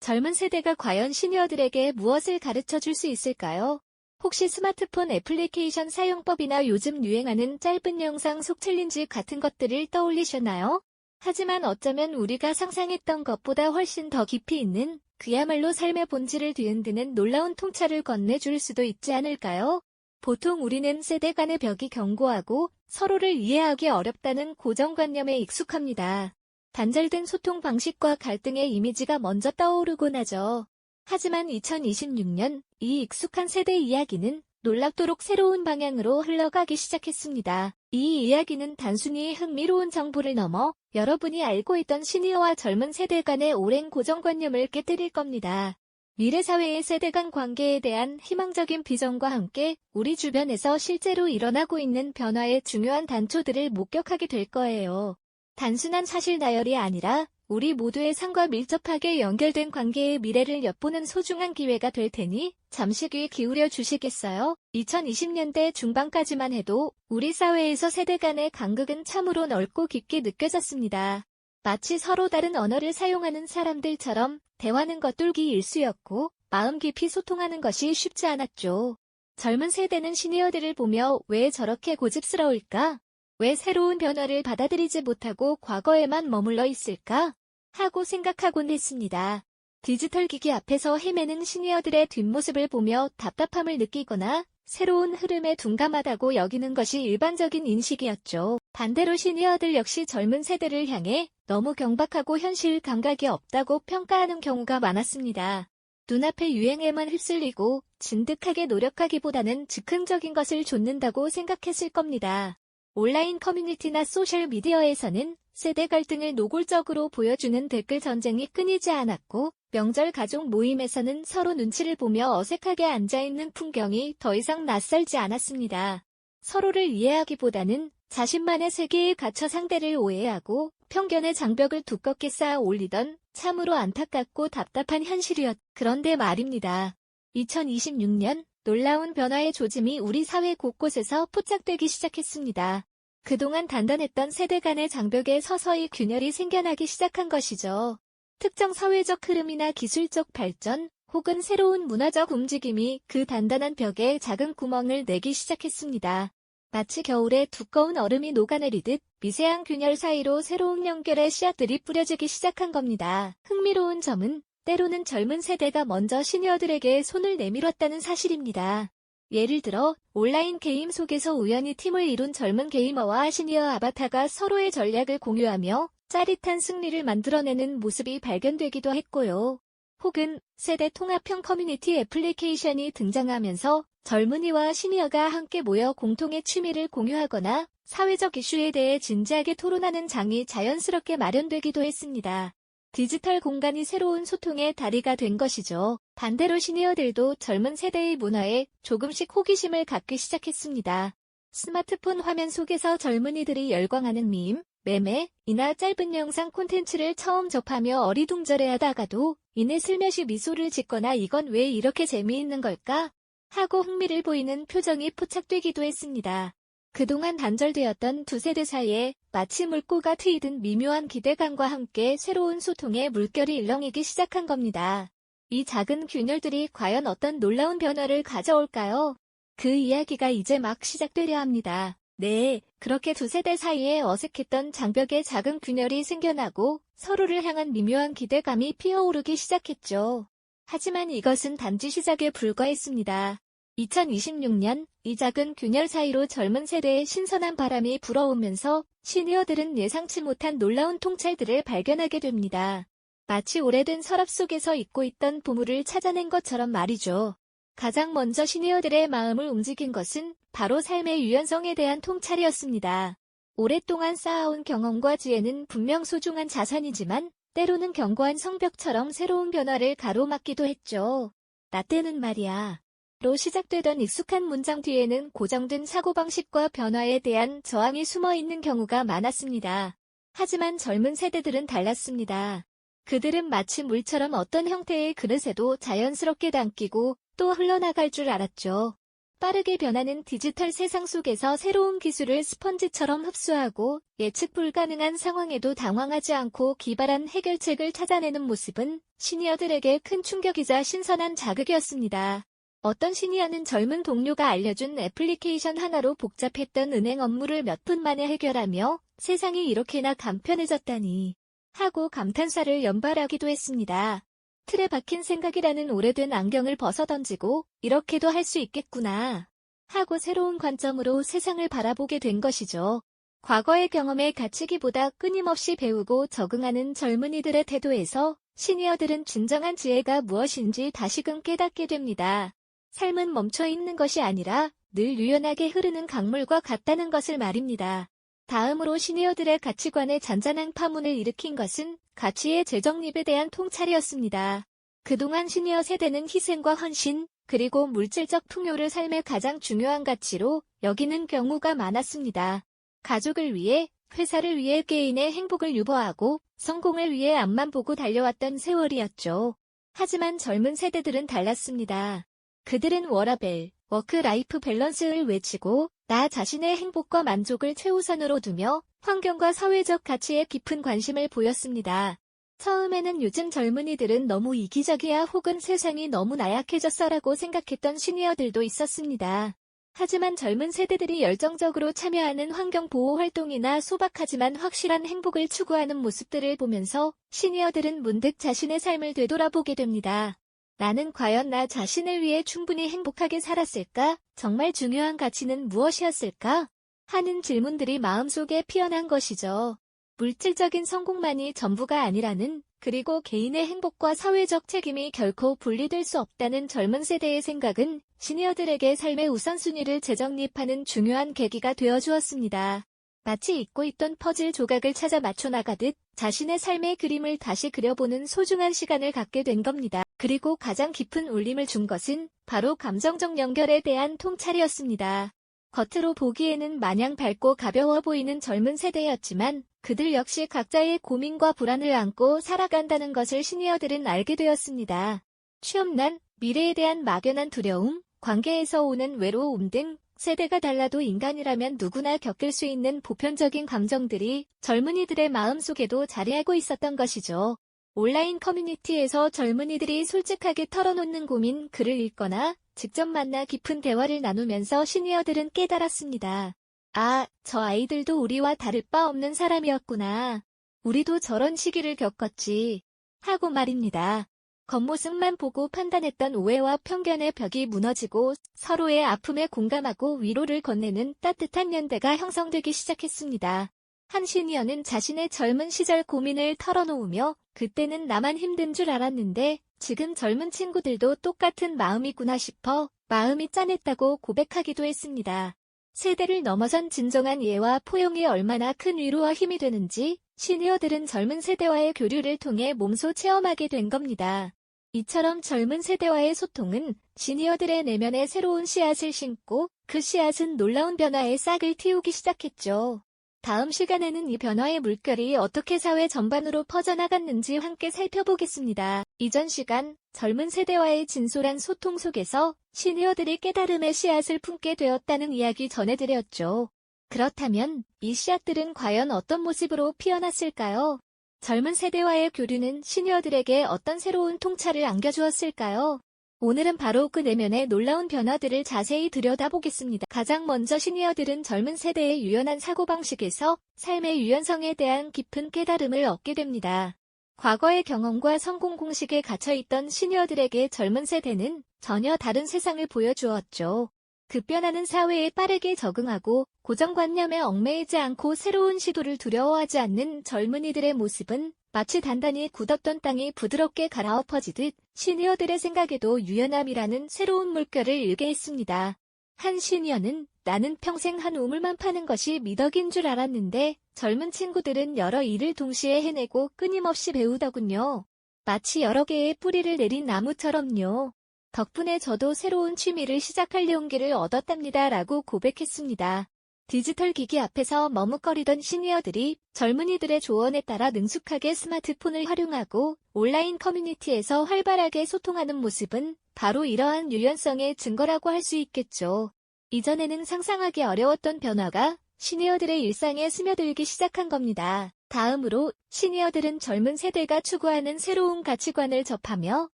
젊은 세대가 과연 시니어들에게 무엇을 가르쳐 줄 수 있을까요? 혹시 스마트폰 애플리케이션 사용법이나 요즘 유행하는 짧은 영상 속 챌린지 같은 것들을 떠올리셨나요? 하지만 어쩌면 우리가 상상했던 것보다 훨씬 더 깊이 있는 그야말로 삶의 본질을 뒤흔드는 놀라운 통찰을 건네줄 수도 있지 않을까요? 보통 우리는 세대 간의 벽이 견고하고 서로를 이해하기 어렵다는 고정관념에 익숙합니다. 단절된 소통 방식과 갈등의 이미지가 먼저 떠오르곤 하죠. 하지만 2026년 이 익숙한 세대 이야기는 놀랍도록 새로운 방향으로 흘러가기 시작했습니다. 이 이야기는 단순히 흥미로운 정보를 넘어 여러분이 알고 있던 시니어와 젊은 세대 간의 오랜 고정관념을 깨뜨릴 겁니다. 미래 사회의 세대 간 관계에 대한 희망적인 비전과 함께 우리 주변에서 실제로 일어나고 있는 변화의 중요한 단초들을 목격하게 될 거예요. 단순한 사실 나열이 아니라 우리 모두의 삶과 밀접하게 연결된 관계의 미래를 엿보는 소중한 기회가 될 테니 잠시 귀 기울여 주시겠어요? 2020년대 중반까지만 해도 우리 사회에서 세대 간의 간극은 참으로 넓고 깊게 느껴졌습니다. 마치 서로 다른 언어를 사용하는 사람들처럼 대화는 겉돌기 일쑤였고 마음 깊이 소통하는 것이 쉽지 않았죠. 젊은 세대는 시니어들을 보며 왜 저렇게 고집스러울까? 왜 새로운 변화를 받아들이지 못하고 과거에만 머물러 있을까? 하고 생각하곤 했습니다. 디지털 기기 앞에서 헤매는 시니어들의 뒷모습을 보며 답답함을 느끼거나 새로운 흐름에 둔감하다고 여기는 것이 일반적인 인식이었죠. 반대로 시니어들 역시 젊은 세대를 향해 너무 경박하고 현실 감각이 없다고 평가하는 경우가 많았습니다. 눈앞의 유행에만 휩쓸리고 진득하게 노력하기보다는 즉흥적인 것을 좇는다고 생각했을 겁니다. 온라인 커뮤니티나 소셜미디어에서는 세대 갈등을 노골적으로 보여주는 댓글 전쟁이 끊이지 않았고 명절 가족 모임에서는 서로 눈치를 보며 어색하게 앉아있는 풍경이 더 이상 낯설지 않았습니다. 서로를 이해하기보다는 자신만의 세계에 갇혀 상대를 오해하고 편견의 장벽을 두껍게 쌓아 올리던 참으로 안타깝고 답답한 현실이었. 그런데 말입니다. 2026년 놀라운 변화의 조짐이 우리 사회 곳곳에서 포착되기 시작했습니다. 그동안 단단했던 세대 간의 장벽에 서서히 균열이 생겨나기 시작한 것이죠. 특정 사회적 흐름이나 기술적 발전 혹은 새로운 문화적 움직임이 그 단단한 벽에 작은 구멍을 내기 시작했습니다. 마치 겨울에 두꺼운 얼음이 녹아내리듯 미세한 균열 사이로 새로운 연결의 씨앗들이 뿌려지기 시작한 겁니다. 흥미로운 점은 때로는 젊은 세대가 먼저 시니어들에게 손을 내밀었다는 사실입니다. 예를 들어 온라인 게임 속에서 우연히 팀을 이룬 젊은 게이머와 시니어 아바타가 서로의 전략을 공유하며 짜릿한 승리를 만들어내는 모습이 발견되기도 했고요. 혹은 세대 통합형 커뮤니티 애플리케이션이 등장하면서 젊은이와 시니어가 함께 모여 공통의 취미를 공유하거나 사회적 이슈에 대해 진지하게 토론하는 장이 자연스럽게 마련되기도 했습니다. 디지털 공간이 새로운 소통의 다리가 된 것이죠. 반대로 시니어들도 젊은 세대의 문화에 조금씩 호기심을 갖기 시작했습니다. 스마트폰 화면 속에서 젊은이들이 열광하는 밈, 매매, 이나 짧은 영상 콘텐츠를 처음 접하며 어리둥절해하다가도 이내 슬며시 미소를 짓거나 이건 왜 이렇게 재미있는 걸까? 하고 흥미를 보이는 표정이 포착되기도 했습니다. 그동안 단절되었던 두 세대 사이에 마치 물꼬가 트이든 미묘한 기대감과 함께 새로운 소통의 물결이 일렁이기 시작한 겁니다. 이 작은 균열들이 과연 어떤 놀라운 변화를 가져올까요? 그 이야기가 이제 막 시작되려 합니다. 네, 그렇게 두 세대 사이에 어색했던 장벽에 작은 균열이 생겨나고 서로를 향한 미묘한 기대감이 피어오르기 시작했죠. 하지만 이것은 단지 시작에 불과했습니다. 2026년 이 작은 균열 사이로 젊은 세대의 신선한 바람이 불어오면서 시니어들은 예상치 못한 놀라운 통찰들을 발견하게 됩니다. 마치 오래된 서랍 속에서 잊고 있던 보물을 찾아낸 것처럼 말이죠. 가장 먼저 시니어들의 마음을 움직인 것은 바로 삶의 유연성에 대한 통찰이었습니다. 오랫동안 쌓아온 경험과 지혜는 분명 소중한 자산이지만 때로는 견고한 성벽처럼 새로운 변화를 가로막기도 했죠. 나 때는 말이야. 로 시작되던 익숙한 문장 뒤에는 고정된 사고방식과 변화에 대한 저항이 숨어있는 경우가 많았습니다. 하지만 젊은 세대들은 달랐습니다. 그들은 마치 물처럼 어떤 형태의 그릇에도 자연스럽게 담기고 또 흘러나갈 줄 알았죠. 빠르게 변하는 디지털 세상 속에서 새로운 기술을 스펀지처럼 흡수하고 예측 불가능한 상황에도 당황하지 않고 기발한 해결책을 찾아내는 모습은 시니어들에게 큰 충격이자 신선한 자극이었습니다. 어떤 시니어는 젊은 동료가 알려준 애플리케이션 하나로 복잡했던 은행 업무를 몇 분 만에 해결하며 세상이 이렇게나 간편해졌다니 하고 감탄사를 연발하기도 했습니다. 틀에 박힌 생각이라는 오래된 안경을 벗어던지고 이렇게도 할 수 있겠구나 하고 새로운 관점으로 세상을 바라보게 된 것이죠. 과거의 경험에 갇히기보다 끊임없이 배우고 적응하는 젊은이들의 태도에서 시니어들은 진정한 지혜가 무엇인지 다시금 깨닫게 됩니다. 삶은 멈춰 있는 것이 아니라 늘 유연하게 흐르는 강물과 같다는 것을 말입니다. 다음으로 시니어들의 가치관에 잔잔한 파문을 일으킨 것은 가치의 재정립에 대한 통찰이었습니다. 그동안 시니어 세대는 희생과 헌신, 그리고 물질적 풍요를 삶의 가장 중요한 가치로 여기는 경우가 많았습니다. 가족을 위해, 회사를 위해 개인의 행복을 유보하고 성공을 위해 앞만 보고 달려왔던 세월이었죠. 하지만 젊은 세대들은 달랐습니다. 그들은 워라밸, 워크라이프 밸런스를 외치고 나 자신의 행복과 만족을 최우선으로 두며 환경과 사회적 가치에 깊은 관심을 보였습니다. 처음에는 요즘 젊은이들은 너무 이기적이야 혹은 세상이 너무 나약해졌어라고 생각했던 시니어들도 있었습니다. 하지만 젊은 세대들이 열정적으로 참여하는 환경보호 활동이나 소박하지만 확실한 행복을 추구하는 모습들을 보면서 시니어들은 문득 자신의 삶을 되돌아보게 됩니다. 나는 과연 나 자신을 위해 충분히 행복하게 살았을까? 정말 중요한 가치는 무엇이었을까? 하는 질문들이 마음속에 피어난 것이죠. 물질적인 성공만이 전부가 아니라는, 그리고 개인의 행복과 사회적 책임이 결코 분리될 수 없다는 젊은 세대의 생각은 시니어들에게 삶의 우선순위를 재정립하는 중요한 계기가 되어주었습니다. 마치 잊고 있던 퍼즐 조각을 찾아 맞춰 나가듯 자신의 삶의 그림을 다시 그려보는 소중한 시간을 갖게 된 겁니다. 그리고 가장 깊은 울림을 준 것은 바로 감정적 연결에 대한 통찰이었습니다. 겉으로 보기에는 마냥 밝고 가벼워 보이는 젊은 세대였지만 그들 역시 각자의 고민과 불안을 안고 살아간다는 것을 시니어들은 알게 되었습니다. 취업난, 미래에 대한 막연한 두려움, 관계에서 오는 외로움 등 세대가 달라도 인간이라면 누구나 겪을 수 있는 보편적인 감정들이 젊은이들의 마음속에도 자리하고 있었던 것이죠. 온라인 커뮤니티에서 젊은이들이 솔직하게 털어놓는 고민 글을 읽거나 직접 만나 깊은 대화를 나누면서 시니어들은 깨달았습니다. 아, 저 아이들도 우리와 다를 바 없는 사람이었구나. 우리도 저런 시기를 겪었지. 하고 말입니다. 겉모습만 보고 판단했던 오해와 편견의 벽이 무너지고 서로의 아픔에 공감하고 위로를 건네는 따뜻한 연대가 형성되기 시작했습니다. 한 시니어는 자신의 젊은 시절 고민을 털어놓으며 그때는 나만 힘든 줄 알았는데 지금 젊은 친구들도 똑같은 마음이구나 싶어 마음이 짠했다고 고백하기도 했습니다. 세대를 넘어선 진정한 이해와 포용이 얼마나 큰 위로와 힘이 되는지 시니어들은 젊은 세대와의 교류를 통해 몸소 체험하게 된 겁니다. 이처럼 젊은 세대와의 소통은 시니어들의 내면에 새로운 씨앗을 심고 그 씨앗은 놀라운 변화의 싹을 틔우기 시작했죠. 다음 시간에는 이 변화의 물결이 어떻게 사회 전반으로 퍼져나갔는지 함께 살펴보겠습니다. 이전 시간, 젊은 세대와의 진솔한 소통 속에서 시니어들이 깨달음의 씨앗을 품게 되었다는 이야기 전해드렸죠. 그렇다면 이 씨앗들은 과연 어떤 모습으로 피어났을까요? 젊은 세대와의 교류는 시니어들에게 어떤 새로운 통찰을 안겨주었을까요? 오늘은 바로 그 내면의 놀라운 변화들을 자세히 들여다보겠습니다. 가장 먼저 시니어들은 젊은 세대의 유연한 사고방식에서 삶의 유연성에 대한 깊은 깨달음을 얻게 됩니다. 과거의 경험과 성공 공식에 갇혀있던 시니어들에게 젊은 세대는 전혀 다른 세상을 보여주었죠. 급변하는 사회에 빠르게 적응하고 고정관념에 얽매이지 않고 새로운 시도를 두려워하지 않는 젊은이들의 모습은 마치 단단히 굳었던 땅이 부드럽게 갈아엎어지듯 시니어들의 생각에도 유연함이라는 새로운 물결을 일게 했습니다. 한 시니어는 나는 평생 한 우물만 파는 것이 미덕인 줄 알았는데 젊은 친구들은 여러 일을 동시에 해내고 끊임없이 배우더군요. 마치 여러 개의 뿌리를 내린 나무처럼요. 덕분에 저도 새로운 취미를 시작할 용기를 얻었답니다. 라고 고백했습니다. 디지털 기기 앞에서 머뭇거리던 시니어들이 젊은이들의 조언에 따라 능숙하게 스마트폰을 활용하고 온라인 커뮤니티에서 활발하게 소통하는 모습은 바로 이러한 유연성의 증거라고 할 수 있겠죠. 이전에는 상상하기 어려웠던 변화가 시니어들의 일상에 스며들기 시작한 겁니다. 다음으로 시니어들은 젊은 세대가 추구하는 새로운 가치관을 접하며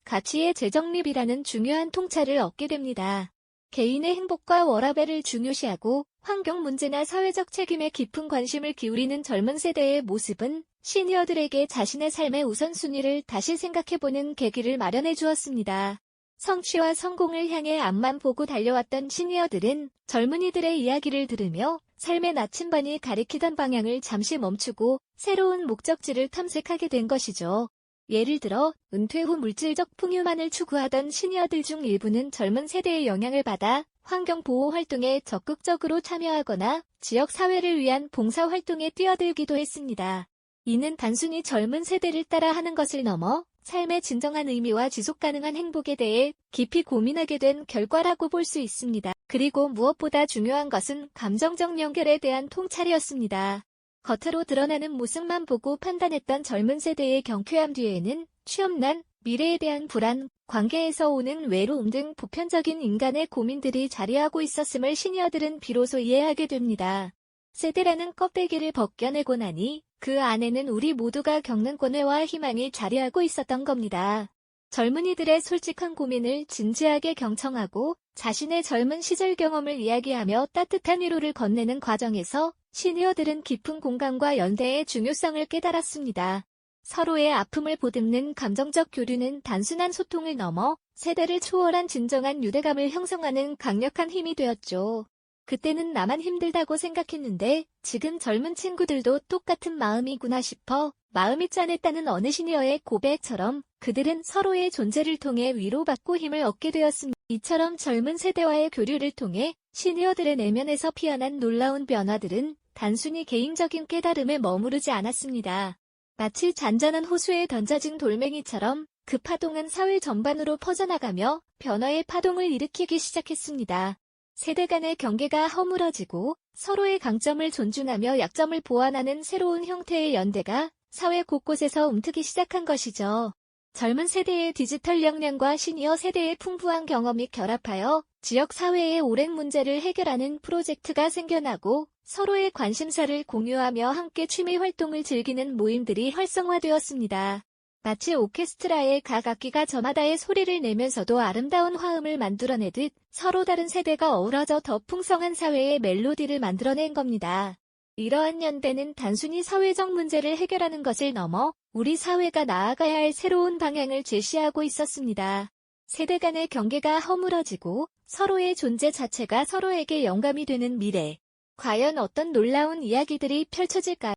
가치의 재정립이라는 중요한 통찰을 얻게 됩니다. 개인의 행복과 워라밸을 중요시하고 환경 문제나 사회적 책임에 깊은 관심을 기울이는 젊은 세대의 모습은 시니어들에게 자신의 삶의 우선순위를 다시 생각해보는 계기를 마련해 주었습니다. 성취와 성공을 향해 앞만 보고 달려왔던 시니어들은 젊은이들의 이야기를 들으며 삶의 나침반이 가리키던 방향을 잠시 멈추고 새로운 목적지를 탐색하게 된 것이죠. 예를 들어 은퇴 후 물질적 풍요만을 추구하던 시니어들 중 일부는 젊은 세대의 영향을 받아 환경보호 활동에 적극적으로 참여하거나 지역 사회를 위한 봉사활동에 뛰어들기도 했습니다. 이는 단순히 젊은 세대를 따라 하는 것을 넘어 삶의 진정한 의미와 지속가능한 행복에 대해 깊이 고민하게 된 결과라고 볼 수 있습니다. 그리고 무엇보다 중요한 것은 감정적 연결에 대한 통찰이었습니다. 겉으로 드러나는 모습만 보고 판단했던 젊은 세대의 경쾌함 뒤에는 취업난, 미래에 대한 불안, 관계에서 오는 외로움 등 보편적인 인간의 고민들이 자리하고 있었음을 시니어들은 비로소 이해하게 됩니다. 세대라는 껍데기를 벗겨내고 나니 그 안에는 우리 모두가 겪는 고뇌와 희망이 자리하고 있었던 겁니다. 젊은이들의 솔직한 고민을 진지하게 경청하고 자신의 젊은 시절 경험을 이야기하며 따뜻한 위로를 건네는 과정에서 시니어들은 깊은 공감과 연대의 중요성을 깨달았습니다. 서로의 아픔을 보듬는 감정적 교류는 단순한 소통을 넘어 세대를 초월한 진정한 유대감을 형성하는 강력한 힘이 되었죠. 그때는 나만 힘들다고 생각했는데 지금 젊은 친구들도 똑같은 마음이구나 싶어 마음이 짠했다는 어느 시니어의 고백처럼 그들은 서로의 존재를 통해 위로받고 힘을 얻게 되었습니다. 이처럼 젊은 세대와의 교류를 통해 시니어들의 내면에서 피어난 놀라운 변화들은 단순히 개인적인 깨달음에 머무르지 않았습니다. 마치 잔잔한 호수에 던져진 돌멩이처럼 그 파동은 사회 전반으로 퍼져나가며 변화의 파동을 일으키기 시작했습니다. 세대 간의 경계가 허물어지고 서로의 강점을 존중하며 약점을 보완하는 새로운 형태의 연대가 사회 곳곳에서 움트기 시작한 것이죠. 젊은 세대의 디지털 역량과 시니어 세대의 풍부한 경험이 결합하여 지역 사회의 오랜 문제를 해결하는 프로젝트가 생겨나고 서로의 관심사를 공유하며 함께 취미 활동을 즐기는 모임들이 활성화되었습니다. 마치 오케스트라의 각 악기가 저마다의 소리를 내면서도 아름다운 화음을 만들어내듯 서로 다른 세대가 어우러져 더 풍성한 사회의 멜로디를 만들어낸 겁니다. 이러한 연대는 단순히 사회적 문제를 해결하는 것을 넘어 우리 사회가 나아가야 할 새로운 방향을 제시하고 있었습니다. 세대 간의 경계가 허물어지고 서로의 존재 자체가 서로에게 영감이 되는 미래. 과연 어떤 놀라운 이야기들이 펼쳐질까요?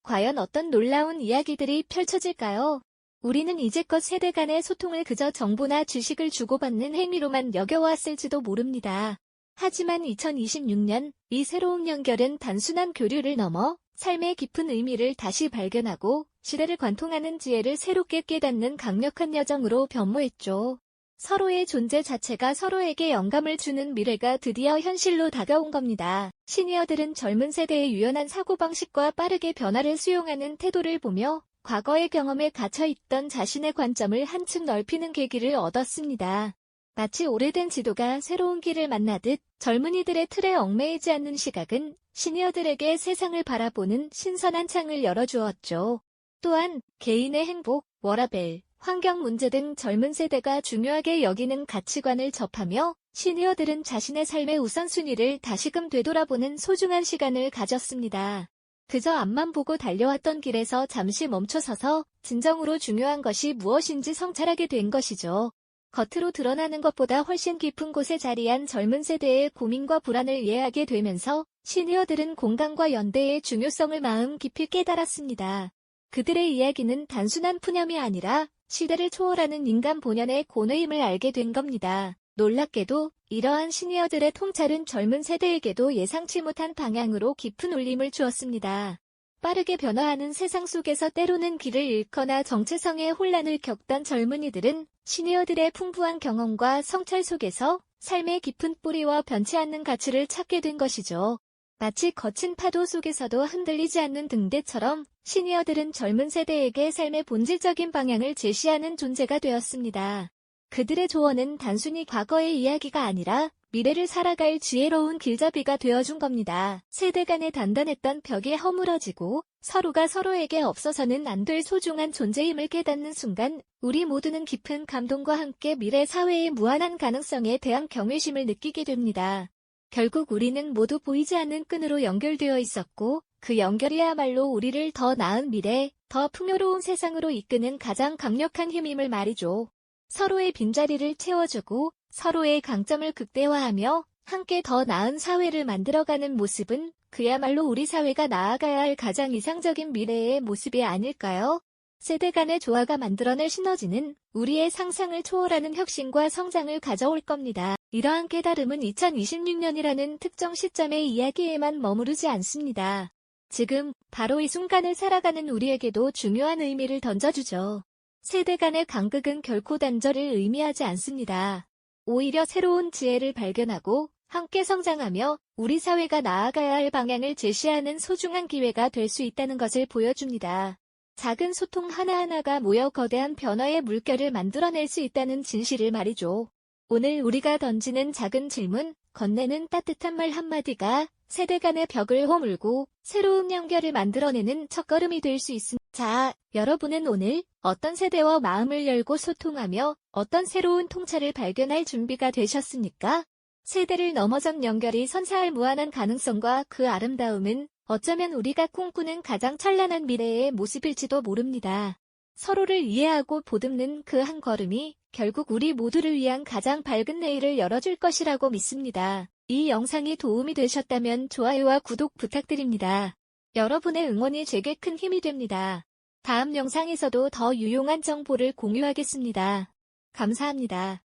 과연 어떤 놀라운 이야기들이 펼쳐질까요? 우리는 이제껏 세대 간의 소통을 그저 정보나 지식을 주고받는 행위로만 여겨왔을지도 모릅니다. 하지만 2026년 이 새로운 연결은 단순한 교류를 넘어 삶의 깊은 의미를 다시 발견하고 시대를 관통하는 지혜를 새롭게 깨닫는 강력한 여정으로 변모했죠. 서로의 존재 자체가 서로에게 영감을 주는 미래가 드디어 현실로 다가온 겁니다. 시니어들은 젊은 세대의 유연한 사고방식과 빠르게 변화를 수용하는 태도를 보며 과거의 경험에 갇혀있던 자신의 관점을 한층 넓히는 계기를 얻었습니다. 마치 오래된 지도가 새로운 길을 만나듯 젊은이들의 틀에 얽매이지 않는 시각은 시니어들에게 세상을 바라보는 신선한 창을 열어주었죠. 또한 개인의 행복, 워라밸, 환경 문제 등 젊은 세대가 중요하게 여기는 가치관을 접하며 시니어들은 자신의 삶의 우선순위를 다시금 되돌아보는 소중한 시간을 가졌습니다. 그저 앞만 보고 달려왔던 길에서 잠시 멈춰서서 진정으로 중요한 것이 무엇인지 성찰하게 된 것이죠. 겉으로 드러나는 것보다 훨씬 깊은 곳에 자리한 젊은 세대의 고민과 불안을 이해하게 되면서 시니어들은 공감과 연대의 중요성을 마음 깊이 깨달았습니다. 그들의 이야기는 단순한 푸념이 아니라 시대를 초월하는 인간 본연의 고뇌임을 알게 된 겁니다. 놀랍게도 이러한 시니어들의 통찰은 젊은 세대에게도 예상치 못한 방향으로 깊은 울림을 주었습니다. 빠르게 변화하는 세상 속에서 때로는 길을 잃거나 정체성의 혼란을 겪던 젊은이들은 시니어들의 풍부한 경험과 성찰 속에서 삶의 깊은 뿌리와 변치 않는 가치를 찾게 된 것이죠. 마치 거친 파도 속에서도 흔들리지 않는 등대처럼 시니어들은 젊은 세대에게 삶의 본질적인 방향을 제시하는 존재가 되었습니다. 그들의 조언은 단순히 과거의 이야기가 아니라 미래를 살아갈 지혜로운 길잡이가 되어준 겁니다. 세대 간의 단단했던 벽이 허물어지고 서로가 서로에게 없어서는 안 될 소중한 존재임을 깨닫는 순간 우리 모두는 깊은 감동과 함께 미래 사회의 무한한 가능성에 대한 경외심을 느끼게 됩니다. 결국 우리는 모두 보이지 않는 끈으로 연결되어 있었고 그 연결이야말로 우리를 더 나은 미래, 더 풍요로운 세상으로 이끄는 가장 강력한 힘임을 말이죠. 서로의 빈자리를 채워주고 서로의 강점을 극대화하며 함께 더 나은 사회를 만들어가는 모습은 그야말로 우리 사회가 나아가야 할 가장 이상적인 미래의 모습이 아닐까요? 세대 간의 조화가 만들어낼 시너지는 우리의 상상을 초월하는 혁신과 성장을 가져올 겁니다. 이러한 깨달음은 2026년이라는 특정 시점의 이야기에만 머무르지 않습니다. 지금 바로 이 순간을 살아가는 우리에게도 중요한 의미를 던져주죠. 세대 간의 간극은 결코 단절을 의미하지 않습니다. 오히려 새로운 지혜를 발견하고 함께 성장하며 우리 사회가 나아가야 할 방향을 제시하는 소중한 기회가 될 수 있다는 것을 보여줍니다. 작은 소통 하나하나가 모여 거대한 변화의 물결을 만들어낼 수 있다는 진실을 말이죠. 오늘 우리가 던지는 작은 질문, 건네는 따뜻한 말 한마디가 세대 간의 벽을 허물고 새로운 연결을 만들어내는 첫걸음이 될 수 있습니다. 자, 여러분은 오늘 어떤 세대와 마음을 열고 소통하며 어떤 새로운 통찰을 발견할 준비가 되셨습니까? 세대를 넘어선 연결이 선사할 무한한 가능성과 그 아름다움은 어쩌면 우리가 꿈꾸는 가장 찬란한 미래의 모습일지도 모릅니다. 서로를 이해하고 보듬는 그 한 걸음이 결국 우리 모두를 위한 가장 밝은 내일을 열어줄 것이라고 믿습니다. 이 영상이 도움이 되셨다면 좋아요와 구독 부탁드립니다. 여러분의 응원이 제게 큰 힘이 됩니다. 다음 영상에서도 더 유용한 정보를 공유하겠습니다. 감사합니다.